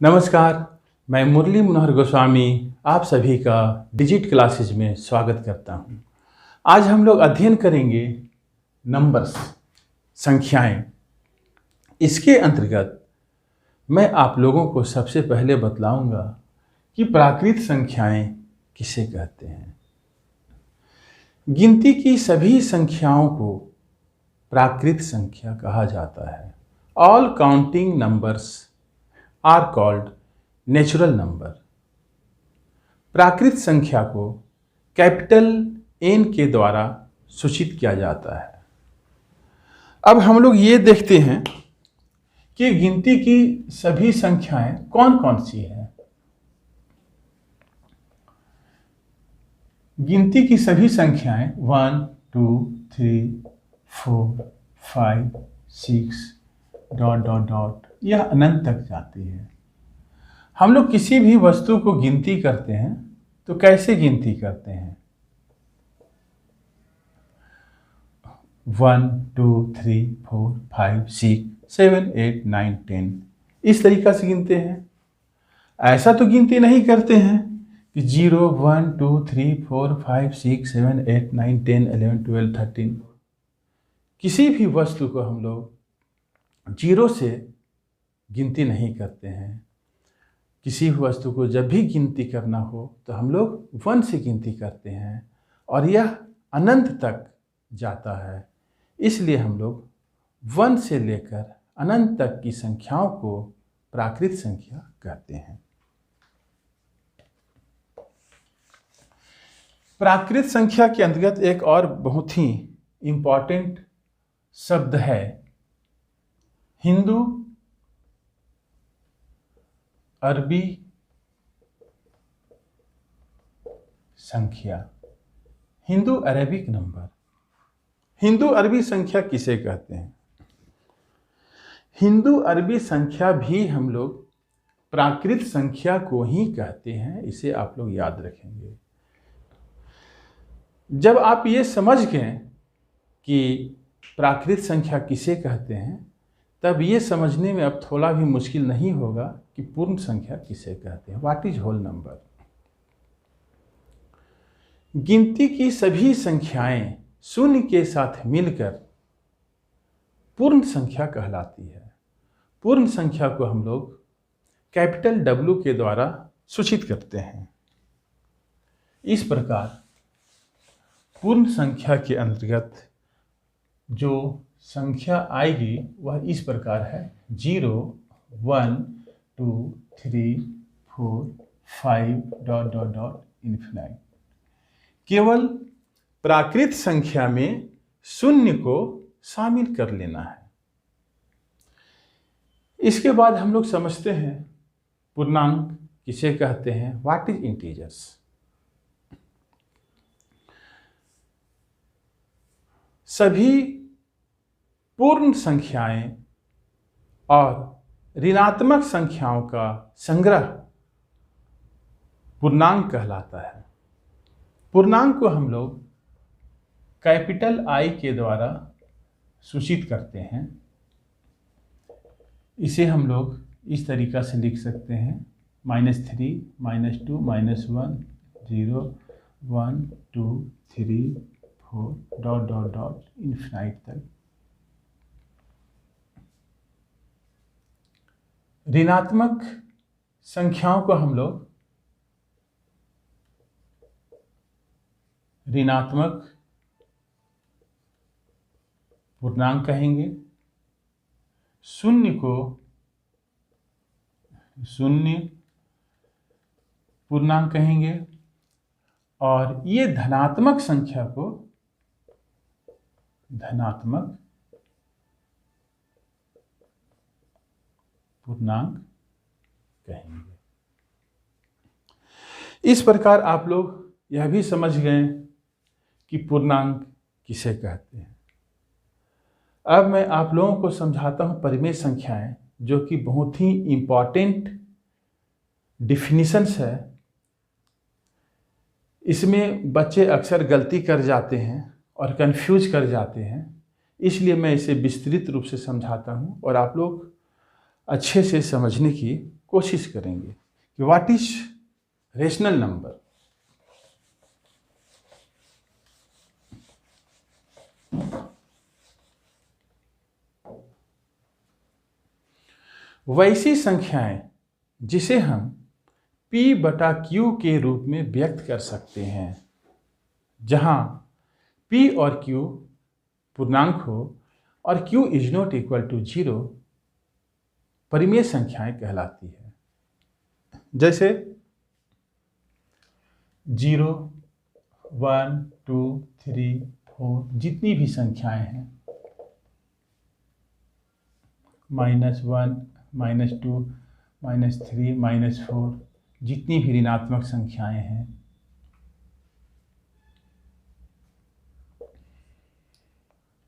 नमस्कार, मैं मुरली मनोहर गोस्वामी आप सभी का डिजिट क्लासेज में स्वागत करता हूं। आज हम लोग अध्ययन करेंगे नंबर्स, संख्याएं। इसके अंतर्गत मैं आप लोगों को सबसे पहले बतलाऊंगा कि प्राकृत संख्याएं किसे कहते हैं। गिनती की सभी संख्याओं को प्राकृत संख्या कहा जाता है। All counting numbers are called natural number. प्राकृत संख्या को कैपिटल एन के द्वारा सूचित किया जाता है। अब हम लोग ये देखते हैं कि गिनती की सभी संख्याएं कौन कौन सी हैं। गिनती की सभी संख्याएं 1, 2, 3, 4, 5, 6 ... यह अनंत तक जाती है। हम लोग किसी भी वस्तु को गिनती करते हैं तो कैसे गिनती करते हैं? 1, 2, 3, 4, 5, 6, 7, 8, 9, 10 इस तरीका से गिनते हैं। ऐसा तो गिनती नहीं करते हैं कि 0, 1, 2, 3, 4, 5, 6, 7, 8, 9, 10, 11, 12, 13। किसी भी वस्तु को हम लोग 0 से गिनती नहीं करते हैं। किसी भी वस्तु को जब भी गिनती करना हो तो हम लोग 1 से गिनती करते हैं और यह अनंत तक जाता है। इसलिए हम लोग 1 से लेकर अनंत तक की संख्याओं को प्राकृत संख्या कहते हैं। प्राकृत संख्या के अंतर्गत एक और बहुत ही इम्पॉर्टेंट शब्द है हिंदू अरबी संख्या, हिंदू अरेबिक नंबर। हिंदू अरबी संख्या किसे कहते हैं? हिंदू अरबी संख्या भी हम लोग प्राकृत संख्या को ही कहते हैं। इसे आप लोग याद रखेंगे। जब आप ये समझ गए कि प्राकृत संख्या किसे कहते हैं तब ये समझने में अब थोड़ा भी मुश्किल नहीं होगा कि पूर्ण संख्या किसे कहते हैं। What is whole number? गिनती की सभी संख्याएं शून्य के साथ मिलकर पूर्ण संख्या कहलाती है। पूर्ण संख्या को हम लोग कैपिटल W के द्वारा सूचित करते हैं। इस प्रकार पूर्ण संख्या के अंतर्गत जो संख्या आएगी वह इस प्रकार है 0, 1, 2, 3, 4, 5 ... इन्फिनाइट। केवल प्राकृत संख्या में शून्य को शामिल कर लेना है। इसके बाद हम लोग समझते हैं पूर्णांक किसे कहते हैं। What is integers? सभी पूर्ण संख्याएं और ऋणात्मक संख्याओं का संग्रह पूर्णांक कहलाता है। पूर्णांक को हम लोग कैपिटल I के द्वारा सूचित करते हैं। इसे हम लोग इस तरीका से लिख सकते हैं -3, -2, -1, 0, 1, 2, 3, 4 ... इन्फिनाइट तक। ऋणात्मक संख्याओं को हम लोग ऋणात्मक पूर्णांक कहेंगे। शून्य को शून्य पूर्णांक कहेंगे और ये धनात्मक संख्या को धनात्मक पूर्णांक कहेंगे। इस प्रकार आप लोग यह भी समझ गए कि पूर्णांक किसे कहते हैं। अब मैं आप लोगों को समझाता हूं परिमेय संख्याएं, जो कि बहुत ही इम्पॉर्टेंट डिफिनीशंस है। इसमें बच्चे अक्सर गलती कर जाते हैं और कंफ्यूज कर जाते हैं, इसलिए मैं इसे विस्तृत रूप से समझाता हूं और आप लोग अच्छे से समझने की कोशिश करेंगे कि व्हाट इज रेशनल नंबर। वैसी संख्याएं जिसे हम P/Q के रूप में व्यक्त कर सकते हैं, जहां P और Q पूर्णांक हो और Q is not equal to 0 परिमेय संख्याएं कहलाती है। जैसे 0, 1, 2, 3, 4 जितनी भी संख्याएं हैं, -1, -2, -3, -4 जितनी भी ऋणात्मक संख्याएं हैं,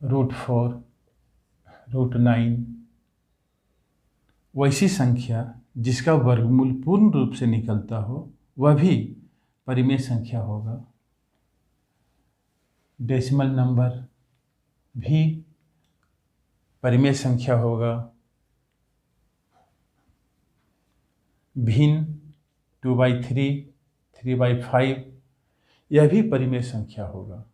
√4, √9 वैसी संख्या जिसका वर्गमूल पूर्ण रूप से निकलता हो वह भी परिमेय संख्या होगा। डेसिमल नंबर भी परिमेय संख्या होगा। भिन्न 2/3, 3/5 यह भी परिमेय संख्या होगा।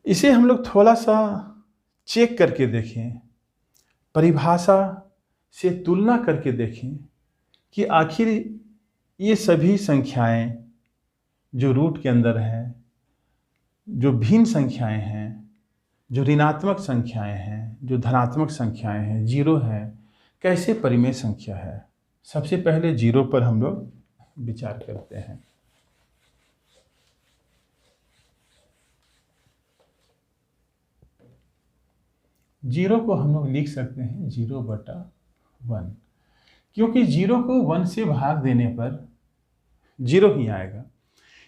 इसे हम लोग थोड़ा सा चेक करके देखें, परिभाषा से तुलना करके देखें कि आखिर ये सभी संख्याएं जो रूट के अंदर हैं, जो भिन्न संख्याएं हैं, जो ऋणात्मक संख्याएं हैं, जो धनात्मक संख्याएं हैं, 0 है, कैसे परिमेय संख्या है। सबसे पहले 0 पर हम लोग विचार करते हैं। जीरो को हम लोग लिख सकते हैं 0/1, क्योंकि 0 को 1 से भाग देने पर 0 ही आएगा।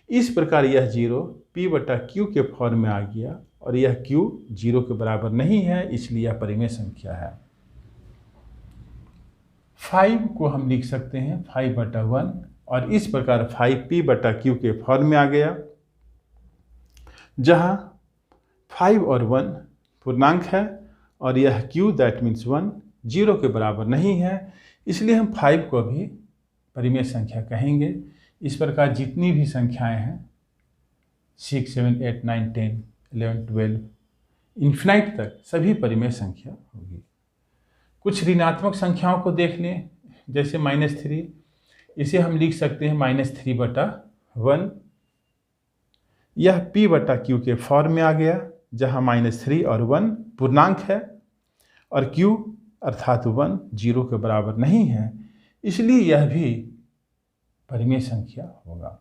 इस प्रकार यह 0 P/Q के फॉर्म में आ गया और यह Q 0 के बराबर नहीं है, इसलिए यह परिमेय संख्या है। 5 को हम लिख सकते हैं 5/1 और इस प्रकार 5 P/Q के फॉर्म में आ गया, जहां 5 और 1 पूर्णांक है और यह Q दैट मीन्स 1 0 के बराबर नहीं है, इसलिए हम 5 को भी परिमेय संख्या कहेंगे। इस प्रकार जितनी भी संख्याएं हैं 6, 7, 8, 9, 10, 11, 12 इन्फिनाइट तक सभी परिमेय संख्या होगी। कुछ ऋणात्मक संख्याओं को देख लें, जैसे -3, इसे हम लिख सकते हैं -3/1। यह P/Q के फॉर्म में आ गया, जहां -3 और 1 पूर्णांक है और Q अर्थात 1 0 के बराबर नहीं है, इसलिए यह भी परिमेय संख्या होगा।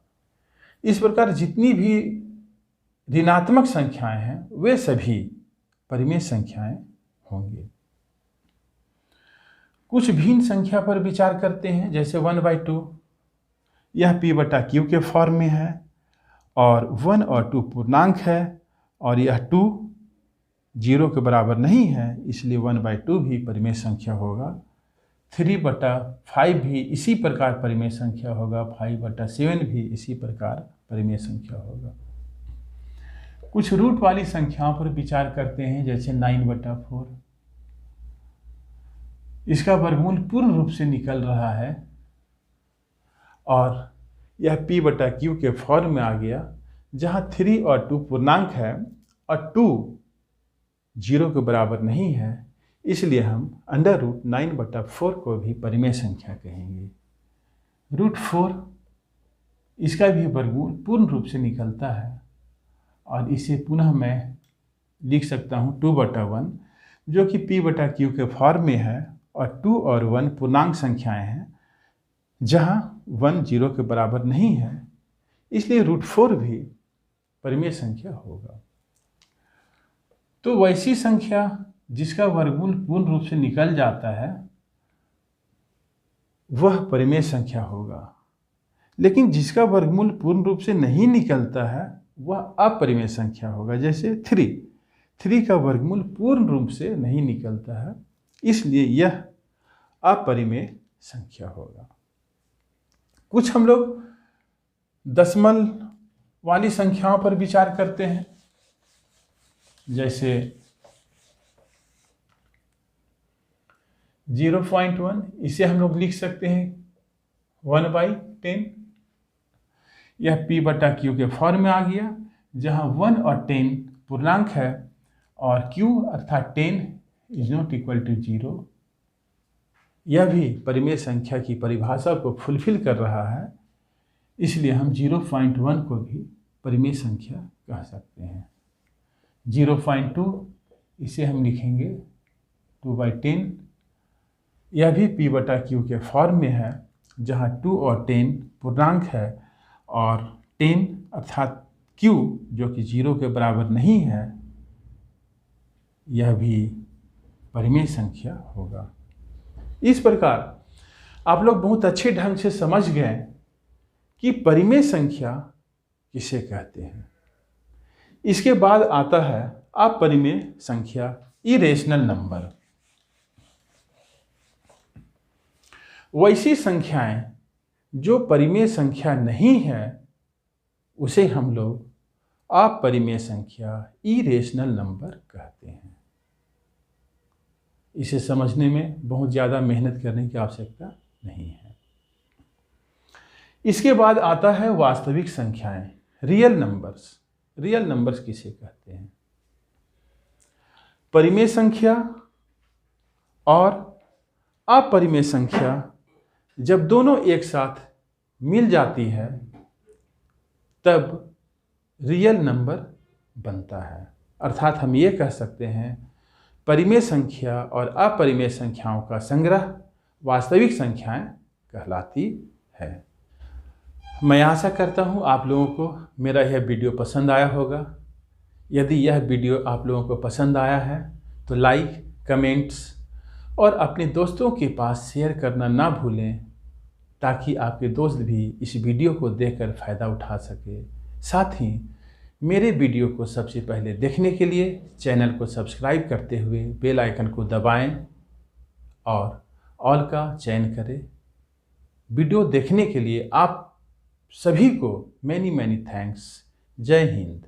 इस प्रकार जितनी भी ऋणात्मक संख्याएं हैं वे सभी परिमेय संख्याएं होंगी। कुछ भिन्न संख्या पर विचार करते हैं, जैसे 1/2। यह P/Q के फॉर्म में है और 1 और 2 पूर्णांक है और यह 2 0 के बराबर नहीं है, इसलिए 1/2 भी परिमेय संख्या होगा। 3/5 भी इसी प्रकार परिमेय संख्या होगा। 5/7 भी इसी प्रकार परिमेय संख्या होगा। कुछ रूट वाली संख्याओं पर विचार करते हैं, जैसे 9/4। इसका वर्गमूल पूर्ण रूप से निकल रहा है और यह P/Q के फॉर्म में आ गया, जहां 3 और 2 पूर्णांक है और 2 0 के बराबर नहीं है, इसलिए हम √9/4 को भी परिमेय संख्या कहेंगे। √4 इसका भी वर्गमूल पूर्ण रूप से निकलता है और इसे पुनः मैं लिख सकता हूँ 2/1, जो कि P/Q के फॉर्म में है और 2 और 1 पूर्णांक संख्याएं हैं, जहां 1 0 के बराबर नहीं है, इसलिए √4 भी परिमेय संख्या होगा। तो वैसी संख्या जिसका वर्गमूल पूर्ण रूप से निकल जाता है वह परिमेय संख्या होगा, लेकिन जिसका वर्गमूल पूर्ण रूप से नहीं निकलता है वह अपरिमेय संख्या होगा। जैसे 3 का वर्गमूल पूर्ण रूप से नहीं निकलता है, इसलिए यह अपरिमेय संख्या होगा। कुछ हम लोग दशमलव वाली संख्याओं पर विचार करते हैं, जैसे 0.1, इसे हम लोग लिख सकते हैं 1/10। यह P/Q के फॉर्म में आ गया, जहां 1 और 10 पूर्णांक है और Q अर्थात 10 इज नॉट इक्वल टू 0। यह भी परिमेय संख्या की परिभाषा को फुलफिल कर रहा है, इसलिए हम 0.1 को भी परिमेय संख्या कह सकते हैं। 0.2, इसे हम लिखेंगे 2/10। यह भी P/Q के फॉर्म में है, जहां 2 और 10 पूर्णांक है और 10 अर्थात Q जो कि 0 के बराबर नहीं है, यह भी परिमेय संख्या होगा। इस प्रकार आप लोग बहुत अच्छे ढंग से समझ गए कि परिमेय संख्या किसे कहते हैं। इसके बाद आता है अपरिमेय संख्या, इरेशनल नंबर। वैसी संख्याएं जो परिमेय संख्या नहीं है, उसे हम लोग अपरिमेय संख्या, इरेशनल नंबर कहते हैं। इसे समझने में बहुत ज़्यादा मेहनत करने की आवश्यकता नहीं है। इसके बाद आता है वास्तविक संख्याएं, रियल नंबर्स। रियल नंबर्स किसे कहते हैं? परिमेय संख्या और अपरिमेय संख्या जब दोनों एक साथ मिल जाती है, तब रियल नंबर बनता है। अर्थात हम ये कह सकते हैं, परिमेय संख्या और अपरिमेय संख्याओं का संग्रह वास्तविक संख्याएं कहलाती है। मैं आशा करता हूं आप लोगों को मेरा यह वीडियो पसंद आया होगा। यदि यह वीडियो आप लोगों को पसंद आया है तो लाइक, कमेंट्स और अपने दोस्तों के पास शेयर करना ना भूलें, ताकि आपके दोस्त भी इस वीडियो को देखकर फ़ायदा उठा सके। साथ ही मेरे वीडियो को सबसे पहले देखने के लिए चैनल को सब्सक्राइब करते हुए बेल आइकन को दबाएं और ऑल का चयन करें। वीडियो देखने के लिए आप सभी को मैनी थैंक्स। जय हिंद।